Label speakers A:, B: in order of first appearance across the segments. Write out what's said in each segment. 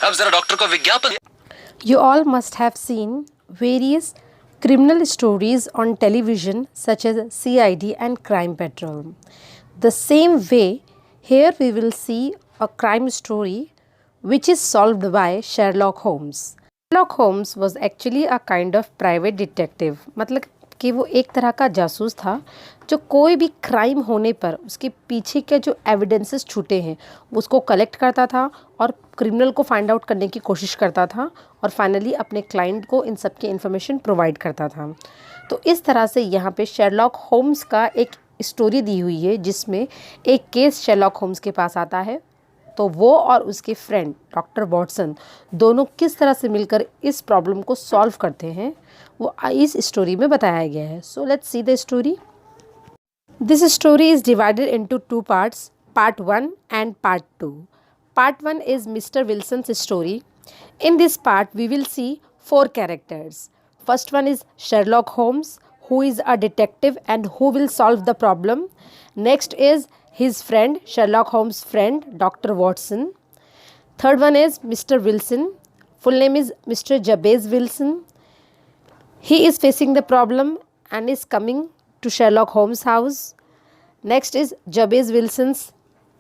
A: अब जरा डॉक्टर को विज्ञापन।
B: You all must have seen various criminal stories on television such as CID and Crime Patrol. The same way, here we will see a crime story which is solved by Sherlock Holmes. Sherlock Holmes was actually a kind of private detective. मतलब कि वो एक तरह का जासूस था जो कोई भी क्राइम होने पर उसके पीछे के जो एविडेंसेस छूटे हैं उसको कलेक्ट करता था और क्रिमिनल को फाइंड आउट करने की कोशिश करता था और फाइनली अपने क्लाइंट को इन सब की इन्फॉर्मेशन प्रोवाइड करता था। तो इस तरह से यहाँ पे शेरलॉक होम्स का एक स्टोरी दी हुई है जिसमें एक केस शेरलॉक होम्स के पास आता है, तो वो और उसके फ्रेंड डॉक्टर वॉटसन दोनों किस तरह से मिलकर इस प्रॉब्लम को सॉल्व करते हैं वो इस स्टोरी में बताया गया है। So let's see the story. This story is divided into two parts, part 1 and part 2. Part 1 is Mr. Wilson's story. In this part we will see 4 characters. First one is Sherlock Holmes, who is a detective and who will solve the problem. Next is his friend, Sherlock Holmes' friend, Dr. Watson. Third one is Mr. Wilson. Full name is Mr. Jabez Wilson. He is facing the problem and is coming to Sherlock Holmes' house. Next is Jabez Wilson's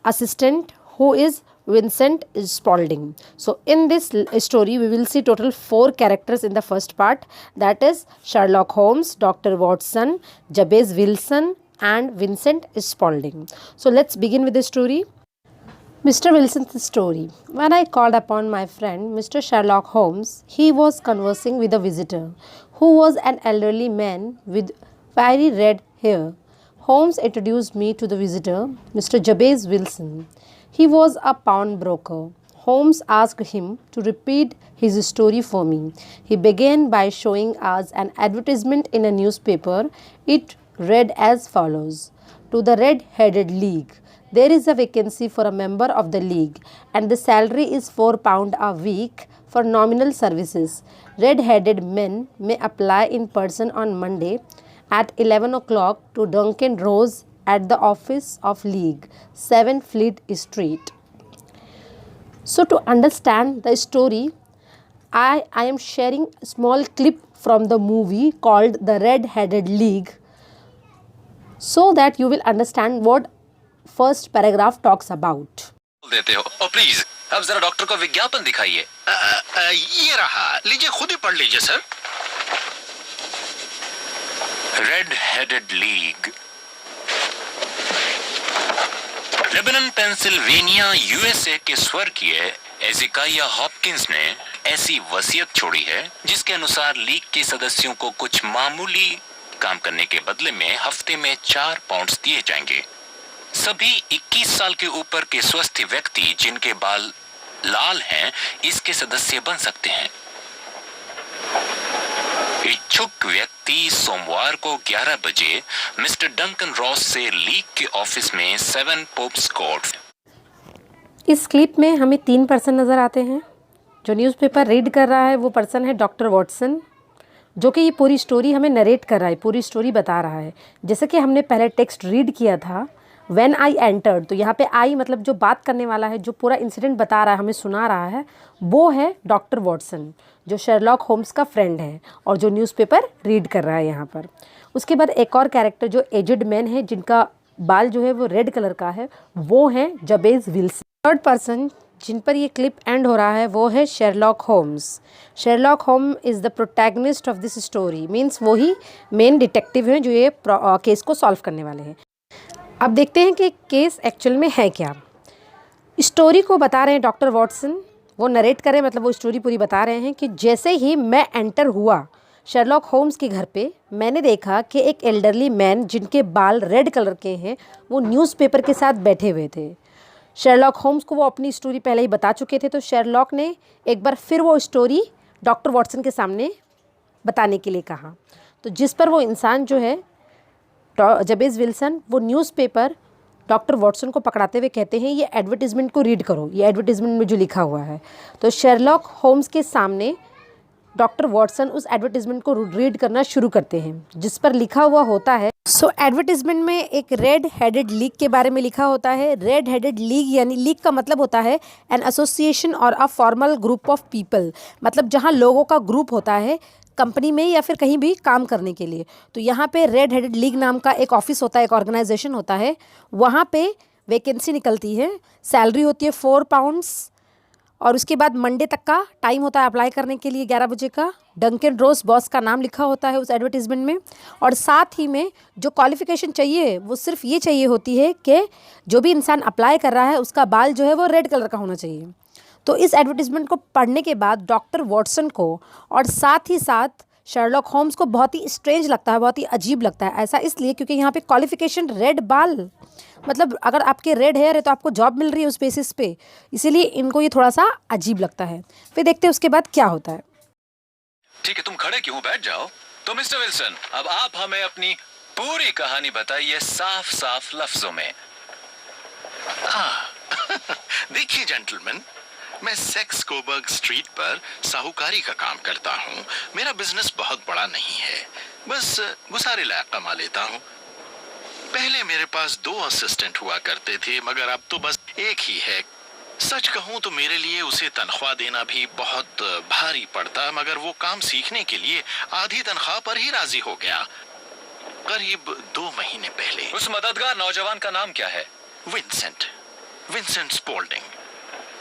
B: assistant, who is Vincent Spaulding. So in this story we will see total 4 characters in the first part, that is Sherlock Holmes, Dr. Watson, Jabez Wilson and Vincent Spaulding. So let's begin with the story. Mr. Wilson's story. When I called upon my friend Mr. Sherlock Holmes, he was conversing with a visitor who was an elderly man with fiery red hair. Holmes introduced me to the visitor, Mr. Jabez Wilson. He was a pawnbroker. Holmes asked him to repeat his story for me. He began by showing us an advertisement in a newspaper. It read as follows: To the Red-Headed League. There is a vacancy for a member of the league and the salary is £4 a week for nominal services. Red-headed men may apply in person on Monday at 11 o'clock to Duncan Rose at the office of League, 7 Fleet Street. So to understand the story, I am sharing a small clip from the movie called The Red-Headed League so that you will understand what first paragraph talks about.
A: देते हो ओ please अब जरा doctor को विज्ञापन दिखाइए।
C: ये रहा, लीजिए, खुद ही पढ़ लीजिए sir.
A: Red headed league, Lebanon Pennsylvania USA के स्वर्गीय एज़ेकिया हॉपकिंस ने ऐसी वसीयत छोड़ी है जिसके अनुसार लीग के सदस्यों को कुछ मामूली काम करने के बदले में हफ्ते में 4 पाउंड्स दिए जाएंगे। सभी 21 साल के ऊपर के स्वस्थ व्यक्ति जिनके बाल लाल हैं इसके सदस्य बन सकते हैं। इच्छुक व्यक्ति सोमवार को 11 बजे मिस्टर डंकन रॉस से लीग के ऑफिस में 7 पोप्स कोर्ट।
B: इस क्लिप में हमें 3 पर्सन नज़र आते हैं। जो न्यूज़पेपर रीड कर रहा है वो पर्सन है डॉक्टर वॉटसन, जो कि ये पूरी स्टोरी हमें नरेट कर रहा है, पूरी स्टोरी बता रहा है। जैसे कि हमने पहले टेक्स्ट रीड किया था व्हेन आई एंटर्ड, तो यहाँ पे आई मतलब जो बात करने वाला है, जो पूरा इंसिडेंट बता रहा है, हमें सुना रहा है, वो है डॉक्टर वॉटसन जो शेरलॉक होम्स का फ्रेंड है और जो न्यूज़पेपर रीड कर रहा है यहाँ पर। उसके बाद एक और कैरेक्टर जो एजड मैन है जिनका बाल जो है वो रेड कलर का है, वो है जबेज विल्सन। थर्ड पर्सन जिन पर ये क्लिप एंड हो रहा है वो है शेरलॉक होम्स। शेरलॉक होम is the protagonist of this story, means वही मेन डिटेक्टिव हैं जो ये केस को सॉल्व करने वाले हैं। अब देखते हैं कि केस एक्चुअल में है क्या। स्टोरी को बता रहे हैं डॉक्टर वॉटसन, वो नरेट करें मतलब वो स्टोरी पूरी बता रहे हैं कि जैसे ही मैं एंटर हुआ शेरलॉक होम्स के घर पे, मैंने देखा कि एक एल्डरली मैन जिनके बाल रेड कलर के हैं वो न्यूज़पेपर के साथ बैठे हुए थे। शेरलॉक होम्स को वो अपनी स्टोरी पहले ही बता चुके थे, तो शेरलॉक ने एक बार फिर वो स्टोरी डॉक्टर वॉटसन के सामने बताने के लिए कहा। तो जिस पर वो इंसान जो है जबेज विल्सन, वो न्यूज़पेपर डॉक्टर वॉटसन को पकड़ाते हुए कहते हैं ये एडवर्टीज़मेंट को रीड करो, ये एडवर्टीज़मेंट में जो लिखा हुआ है। तो शेरलॉक होम्स के सामने डॉक्टर वॉटसन उस एडवर्टीज़मेंट को रीड करना शुरू करते हैं जिस पर लिखा हुआ होता है सो एडवर्टीजमेंट में एक रेड हेडेड लीग के बारे में लिखा होता है। रेड हेडेड लीग यानी लीग का मतलब होता है एन एसोसिएशन और a formal group of people, मतलब जहाँ लोगों का ग्रुप होता है कंपनी में या फिर कहीं भी काम करने के लिए। तो यहाँ पे रेड हेडेड लीग नाम का एक ऑफिस होता है, एक ऑर्गेनाइजेशन होता है, वहाँ पे वैकेंसी निकलती है। सैलरी होती है 4 पाउंड्स और उसके बाद मंडे तक का टाइम होता है अप्लाई करने के लिए 11 बजे का। डंकन रोज बॉस का नाम लिखा होता है उस एडवर्टीजमेंट में। और साथ ही में जो क्वालिफ़िकेशन चाहिए वो सिर्फ ये चाहिए होती है कि जो भी इंसान अप्लाई कर रहा है उसका बाल जो है वो रेड कलर का होना चाहिए। तो इस एडवर्टीजमेंट को पढ़ने के बाद डॉक्टर वॉटसन को और साथ ही साथ शर्लॉक होम्स को बहुत ही स्ट्रेंज लगता है, बहुत ही अजीब लगता है। ऐसा इसलिए क्योंकि यहाँ पे क्वालिफ़िकेशन रेड बाल, मतलब अगर आपके रेड हेयर है तो आपको जॉब मिल रही है उस बेसिस पे, इसीलिए इनको ये थोड़ा सा अजीब लगता है। फिर देखते हैं उसके बाद क्या होता है।
D: ठीक है, तुम खड़े क्यों, बैठ जाओ। तो मिस्टर विल्सन, अब आप हमें अपनी पूरी कहानी बताइए साफ साफ लफ्जों में।
C: देखिए जेंटलमैन, मैं सेक्स कोबर्ग स्ट्रीट पर साहूकारी का काम करता हूँ। मेरा बिजनेस बहुत बड़ा नहीं है, बस गुजारे लायक कमा लेता हूँ। पहले मेरे पास 2 असिस्टेंट हुआ करते थे, मगर अब तो बस एक ही है। सच कहूँ तो मेरे लिए उसे तनख्वाह देना भी बहुत भारी पड़ता, मगर वो काम सीखने के लिए आधी तनख्वाह पर ही राजी हो गया, करीब 2 महीने पहले।
D: उस मददगार नौजवान का नाम क्या है?
C: विंसेंट स्पोल्डिंग।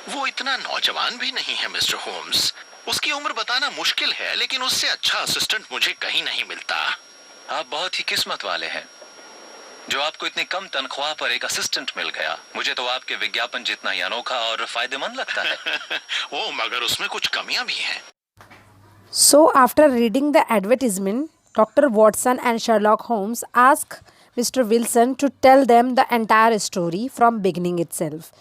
C: वो इतना नौजवान भी नहीं है मिस्टर होम्स। उसकी उम्र बताना मुश्किल है, लेकिन उससे अच्छा असिस्टेंट मुझे कहीं नहीं मिलता।
D: आप बहुत ही किस्मत वाले हैं जो आपको इतनी कम तनख्वाह पर एक असिस्टेंट मिल गया। मुझे तो आपके विज्ञापन जितना ही अनोखा और फायदेमंद लगता है।
C: ओ, मगर उसमें कुछ कमियां भी हैं।
B: So after reading the advertisement, Dr. Watson and Sherlock Holmes ask Mr. Wilson to tell them the entire story from beginning itself.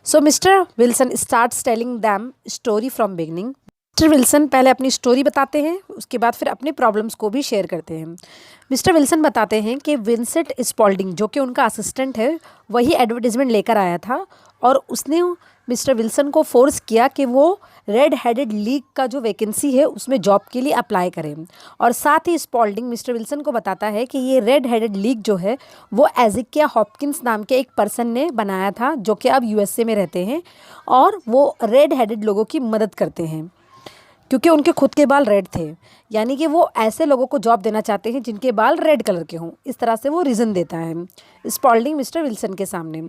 B: So Mr. Wilson starts telling them story from beginning. Mister Wilson पहले अपनी story बताते हैं, उसके बाद फिर अपने problems को भी शेयर करते हैं। मिस्टर विल्सन बताते हैं कि विंसेंट स्पॉल्डिंग जो कि उनका असिस्टेंट है वही एडवर्टीजमेंट लेकर आया था और उसने मिस्टर विल्सन को फोर्स किया कि वो रेड हेडेड लीग का जो वैकेंसी है उसमें जॉब के लिए अप्लाई करें। और साथ ही स्पॉल्डिंग मिस्टर विल्सन को बताता है कि ये रेड हेडेड लीग जो है वो एज़ेकिया हॉपकिंस नाम के एक पर्सन ने बनाया था जो कि अब यूएसए में रहते हैं और वो रेड हेडेड लोगों की मदद करते हैं क्योंकि उनके खुद के बाल रेड थे, यानी कि वो ऐसे लोगों को जॉब देना चाहते हैं जिनके बाल रेड कलर के हों। इस तरह से वो रीज़न देता है स्पॉल्डिंग मिस्टर विल्सन के सामने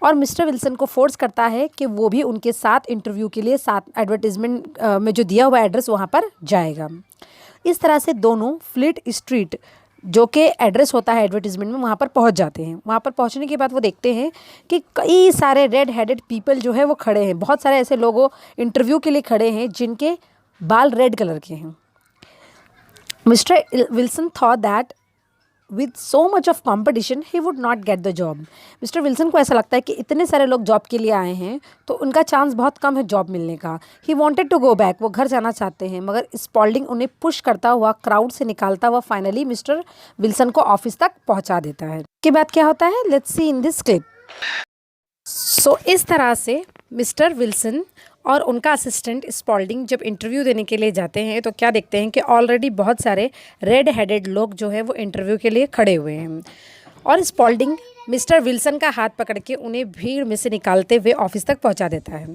B: और मिस्टर विल्सन को फोर्स करता है कि वो भी उनके साथ इंटरव्यू के लिए साथ एडवर्टीजमेंट में जो दिया हुआ एड्रेस वहाँ पर जाएगा। इस तरह से दोनों फ्लीट स्ट्रीट जो कि एड्रेस होता है एडवर्टीजमेंट में वहाँ पर पहुँच जाते हैं। वहाँ पर पहुँचने के बाद वो देखते हैं कि कई सारे रेड हेडेड पीपल जो है वो खड़े हैं। बहुत सारे ऐसे लोग इंटरव्यू के लिए खड़े हैं जिनके बाल रेड कलर के हैं। Mister Wilson thought that with so much of competition he would not get the job. Mister Wilson को ऐसा लगता है कि इतने सारे लोग जॉब के लिए आए हैं तो उनका चांस बहुत कम है जॉब मिलने का। He wanted to go back, वो घर जाना चाहते हैं, मगर स्पॉल्डिंग उन्हें पुश करता हुआ क्राउड से निकालता हुआ फाइनली मिस्टर विल्सन को ऑफिस तक पहुंचा देता है। इसके बाद क्या होता है, let's see in this clip. So इस तरह से मिस्टर विल्सन और उनका असिस्टेंट स्पॉल्डिंग जब इंटरव्यू देने के लिए जाते हैं तो क्या देखते हैं कि ऑलरेडी बहुत सारे रेड हेडेड लोग जो है वो इंटरव्यू के लिए खड़े हुए हैं और स्पॉल्डिंग मिस्टर विल्सन का हाथ पकड़ के उन्हें भीड़ में से निकालते हुए ऑफिस तक पहुंचा देता है।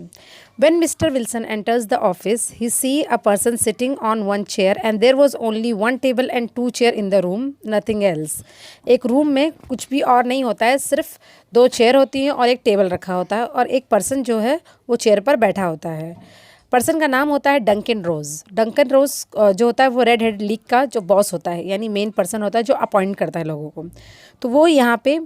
B: When mister Wilson enters the office he see a person sitting on one chair and there was only one table and 2 chair in the room, nothing else. एक रूम में कुछ भी और नहीं होता है, सिर्फ 2 चेयर होती हैं और एक टेबल रखा होता है और एक पर्सन जो है वो चेयर पर बैठा होता है। पर्सन का नाम होता है डंकन रोज। डंकन रोज जो होता है वो रेड हेड लीग का जो बॉस होता है, यानी मेन पर्सन होता है जो अपॉइंट करता है लोगों को। तो वो यहाँ पे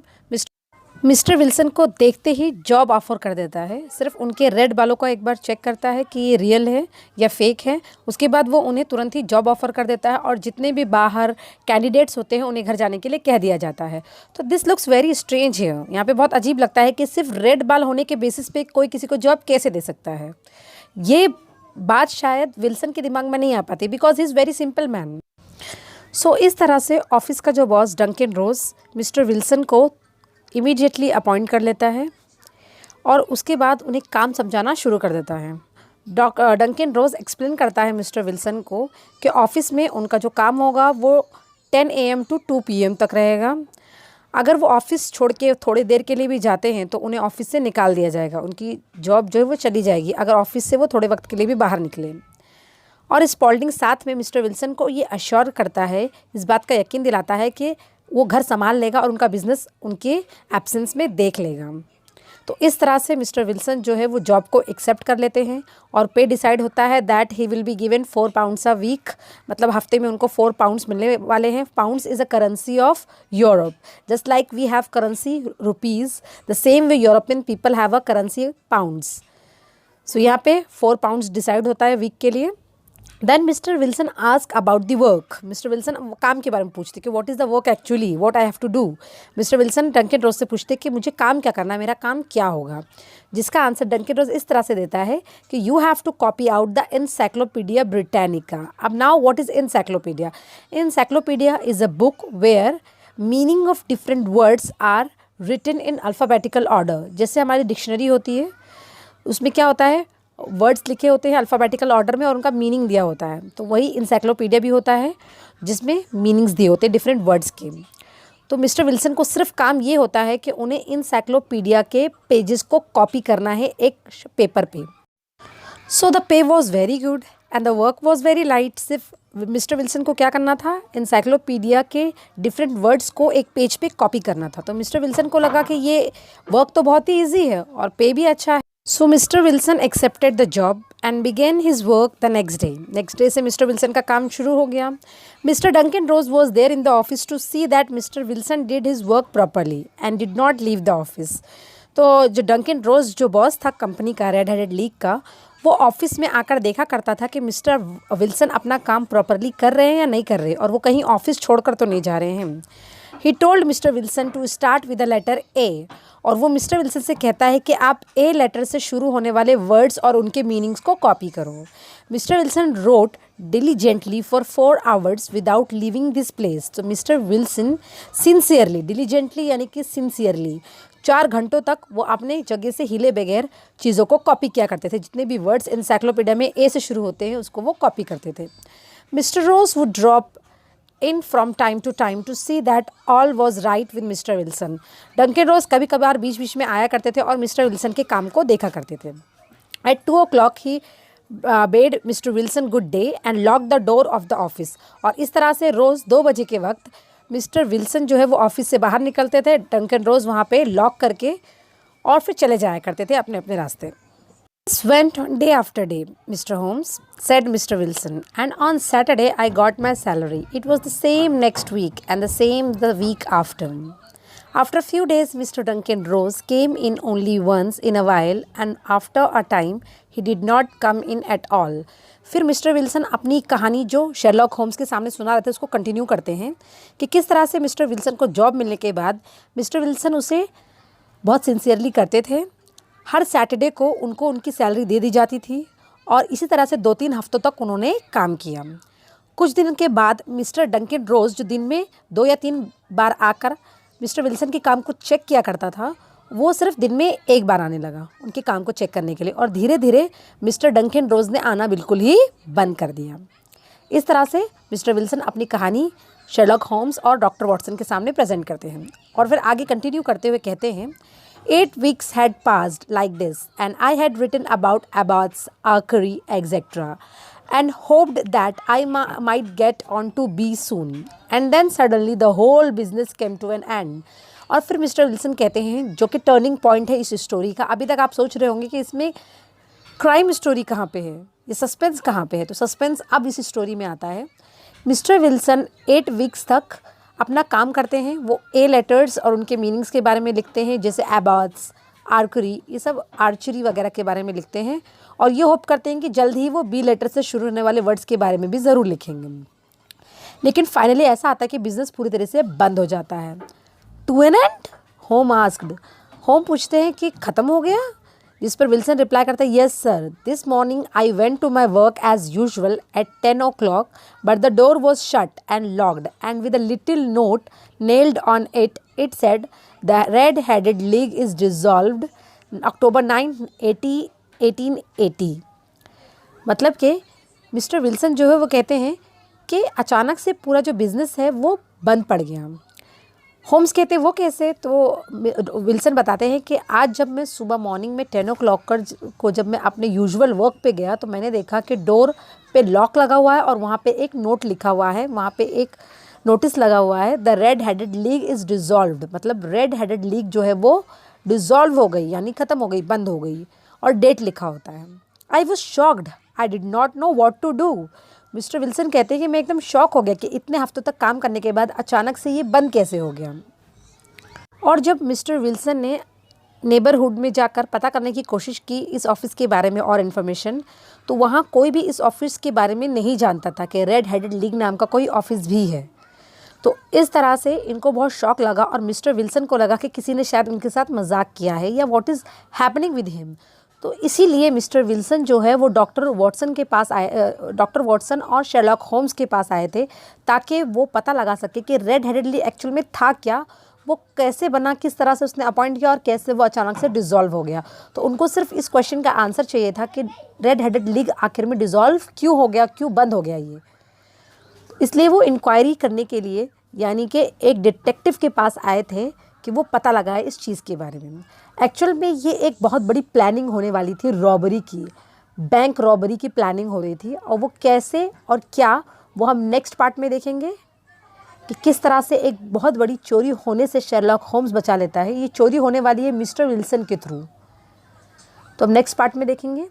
B: मिस्टर विल्सन को देखते ही जॉब ऑफर कर देता है। सिर्फ उनके रेड बालों को एक बार चेक करता है कि ये रियल है या फेक है, उसके बाद वो उन्हें तुरंत ही जॉब ऑफर कर देता है और जितने भी बाहर कैंडिडेट्स होते हैं उन्हें घर जाने के लिए कह दिया जाता है। तो दिस लुक्स वेरी स्ट्रेंज है। यहाँ पे बहुत अजीब लगता है कि सिर्फ रेड बाल होने के बेसिस पे कोई किसी को जॉब कैसे दे सकता है। ये बात शायद विल्सन के दिमाग में नहीं आ पाती because he is very simple man. So इस तरह से ऑफिस का जो boss Duncan Ross mister Wilson को इमीडिएटली अपॉइंट कर लेता है और उसके बाद उन्हें काम समझाना शुरू कर देता है। डंकन रोज एक्सप्लेन करता है मिस्टर विल्सन को कि ऑफिस में उनका जो काम होगा वो 10 AM to 2 PM तक रहेगा। अगर वो ऑफिस छोड़ के थोड़ी देर के लिए भी जाते हैं तो उन्हें ऑफिस से निकाल दिया जाएगा, उनकी जॉब जो है वो चली जाएगी अगर ऑफिस से वो थोड़े वक्त के लिए भी बाहर निकले। और स्पॉल्डिंग साथ में मिस्टर विल्सन को ये अश्योर करता है, इस बात का यकीन दिलाता है कि वो घर संभाल लेगा और उनका बिजनेस उनके एब्सेंस में देख लेगा। तो इस तरह से मिस्टर विल्सन जो है वो जॉब को एक्सेप्ट कर लेते हैं और पे डिसाइड होता है that he will be given 4 pounds a week, मतलब हफ्ते में उनको 4 पाउंड्स मिलने वाले हैं। Pounds is a currency of Europe, just like we have currency rupees, the same way European people have a currency pounds. So यहाँ पे 4 pounds decide होता है वीक के लिए। Then mister Wilson ask about the work. Mister Wilson काम के बारे में पूछते कि what is the work actually, what I have to do. Mister Wilson Duncan Ross से पूछते कि मुझे काम क्या करना है, मेरा काम क्या होगा, जिसका आंसर डंकन रोज इस तरह से देता है कि you have to copy out the encyclopedia Britannica. अब now what is encyclopedia? Encyclopedia is a book where meaning of different words are written in alphabetical order. जैसे हमारी डिक्शनरी होती है, उसमें क्या होता है, वर्ड्स लिखे होते हैं अल्फ़ाबेटिकल ऑर्डर में और उनका मीनिंग दिया होता है। तो वही इंसाइक्लोपीडिया भी होता है जिसमें मीनिंग्स दिए होते हैं डिफरेंट वर्ड्स के। तो मिस्टर विल्सन को सिर्फ काम ये होता है कि उन्हें इंसाइक्लोपीडिया के पेजेस को कॉपी करना है एक पेपर पे। So the pay was very good and the work was very light. सिर्फ मिस्टर विल्सन को क्या करना था, इंसाइक्लोपीडिया के डिफरेंट वर्ड्स को एक पेज पे कॉपी करना था। तो मिस्टर विल्सन को लगा कि ये वर्क तो बहुत ही ईजी है और पे भी अच्छा है। So Mr. Wilson accepted the job and began his work the next day. Next day से Mr. Wilson का काम शुरू हो गया। Mr. Duncan Rose was there in the office to see that Mr. Wilson did his work properly and did not leave the office. तो जो Duncan रोज जो boss था कंपनी का, रेड हेडेड लीग का, वो ऑफिस में आकर देखा करता था कि मिस्टर विल्सन अपना काम प्रॉपरली कर रहे हैं या नहीं कर रहे और वो कहीं ऑफिस छोड़कर तो नहीं जा रहे हैं। He told Mr. Wilson to start with the letter A. और वो मिस्टर विल्सन से कहता है कि आप ए लेटर से शुरू होने वाले वर्ड्स और उनके मीनिंग्स को कॉपी करो। Mister Wilson wrote diligently for 4 hours without leaving this place. तो मिस्टर विल्सन सिंसियरली, डिलीजेंटली यानी कि सिंसियरली 4 घंटों तक वो अपने जगह से हिले बगैर चीज़ों को कॉपी किया करते थे। जितने भी वर्ड्स एनसाइक्लोपीडिया में ए से शुरू होते हैं उसको वो कॉपी करते थे। Mister Ross would drop in from time to time to see that all was right with Mr. Wilson. Duncan Ross कभी कभार बीच बीच में आया करते थे और मिस्टर विल्सन के काम को देखा करते थे। At 2 o'clock he bade Mr. Wilson good day and locked the door of the office. और इस तरह से रोज़ 2 बजे के वक्त मिस्टर विल्सन जो है वो ऑफिस से बाहर निकलते थे, डंकन रोज वहाँ पे लॉक करके और फिर चले जाया करते थे अपने अपने रास्ते। This went on day after day, Mr. Holmes, said Mr. Wilson, and on Saturday I got my salary. It was the same next week and the same the week after. After a few days, Mr. Duncan Rose came in only once in a while and after a time he did not come in at all. फिर mister Wilson अपनी कहानी जो Sherlock Holmes के सामने सुना रहे थे उसको कंटिन्यू करते हैं कि किस तरह से मिस्टर विल्सन को जॉब मिलने के बाद मिस्टर विल्सन उसे बहुत सिंसियरली करते थे। हर सैटरडे को उनको उनकी सैलरी दे दी जाती थी और इसी तरह से 2-3 हफ्तों तक उन्होंने काम किया। कुछ दिन के बाद मिस्टर डंकन रोज जो दिन में 2 या 3 बार आकर मिस्टर विल्सन के काम को चेक किया करता था, वो सिर्फ दिन में 1 बार आने लगा उनके काम को चेक करने के लिए और धीरे धीरे मिस्टर डंकन रोज ने आना बिल्कुल ही बंद कर दिया। इस तरह से मिस्टर विल्सन अपनी कहानी शेरलॉक होम्स और डॉक्टर वॉटसन के सामने प्रेजेंट करते हैं और फिर आगे कंटिन्यू करते हुए कहते हैं 8 weeks had passed like this and I had written about abbots, archery, etc. and hoped that I might get on to B soon. And then suddenly the whole business came to an end. और फिर mister Wilson कहते हैं जो कि turning point है इस story का। अभी तक आप सोच रहे होंगे कि इसमें क्राइम स्टोरी कहाँ पे है, ये सस्पेंस कहाँ पे है, तो सस्पेंस अब इस स्टोरी में आता है। मिस्टर विल्सन 8 वीक्स तक अपना काम करते हैं। वो ए लेटर्स और उनके मीनिंग्स के बारे में लिखते हैं, जैसे एबॉट्स, आर्करी, ये सब आर्चरी वगैरह के बारे में लिखते हैं और ये होप करते हैं कि जल्द ही वो बी लेटर से शुरू होने वाले वर्ड्स के बारे में भी ज़रूर लिखेंगे। लेकिन फाइनली ऐसा आता है कि बिज़नेस पूरी तरह से बंद हो जाता है। To an end? होम आस्क्ड। होम पूछते हैं कि ख़त्म हो गया, जिस पर विल्सन रिप्लाई करता है yes sir, this morning I went to my work as usual at 10 o'clock but the door was shut and locked and with a little note nailed on it it said the red headed league is dissolved October 9, 1880। मतलब कि mister Wilson जो है वो कहते हैं कि अचानक से पूरा जो बिज़नेस है वो बंद पड़ गया। होम्स कहते हैं वो कैसे, तो विल्सन बताते हैं कि आज जब मैं सुबह मॉर्निंग में 10 o'clock को जब मैं अपने यूजुअल वर्क पे गया तो मैंने देखा कि डोर पे लॉक लगा हुआ है और वहाँ पे एक नोट लिखा हुआ है, वहाँ पे एक नोटिस लगा हुआ है, the red headed league is dissolved, मतलब रेड हेडेड लीग जो है वो डिज़ोल्व हो गई, यानी ख़त्म हो गई, बंद हो गई, और डेट लिखा होता है। I was shocked, I did not know what to do. Mister Wilson कहते हैं कि मैं एकदम शॉक हो गया कि इतने हफ्तों तक काम करने के बाद अचानक से ये बंद कैसे हो गया। और जब मिस्टर विल्सन ने नेबरहुड में जाकर पता करने की कोशिश की इस ऑफ़िस के बारे में और इन्फॉर्मेशन, तो वहाँ कोई भी इस ऑफ़िस के बारे में नहीं जानता था कि रेड हेडेड लीग नाम का कोई ऑफ़िस भी है। तो इस तरह से इनको बहुत शॉक लगा और मिस्टर विल्सन को लगा कि किसी ने शायद उनके साथ मजाक किया है या what is happening with him. तो इसीलिए मिस्टर विल्सन जो है वो डॉक्टर वॉटसन के पास आए, डॉक्टर वॉटसन और शेरलॉक होम्स के पास आए थे ताकि वो पता लगा सके कि रेड हेडेड लीग एक्चुअल में था क्या, वो कैसे बना, किस तरह से उसने अपॉइंट किया और कैसे वो अचानक से डिज़ोल्व हो गया। तो उनको सिर्फ इस क्वेश्चन का आंसर चाहिए था कि रेड हेडेड लीग आखिर में डिज़ोल्व क्यों हो गया, क्यों बंद हो गया ये। इसलिए वो इंक्वायरी करने के लिए यानी कि एक डिटेक्टिव के पास आए थे कि वो पता लगाए इस चीज़ के बारे में। एक्चुअल में ये एक बहुत बड़ी प्लानिंग होने वाली थी, रॉबरी की, बैंक रॉबरी की प्लानिंग हो रही थी, और वो कैसे और क्या वो हम नेक्स्ट पार्ट में देखेंगे कि किस तरह से एक बहुत बड़ी चोरी होने से शेरलॉक होम्स बचा लेता है। ये चोरी होने वाली है मिस्टर विल्सन के थ्रू, तो हम नेक्स्ट पार्ट में देखेंगे।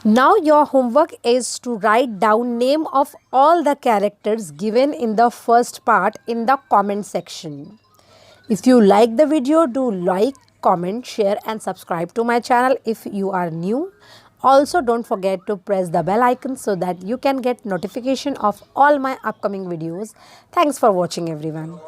B: Now your homework is to write down name of all the characters given in the first part in the comment section. If you like the video, do like, comment, share and subscribe to my channel if you are new. Also don't forget to press the bell icon so that you can get notification of all my upcoming videos. Thanks for watching everyone.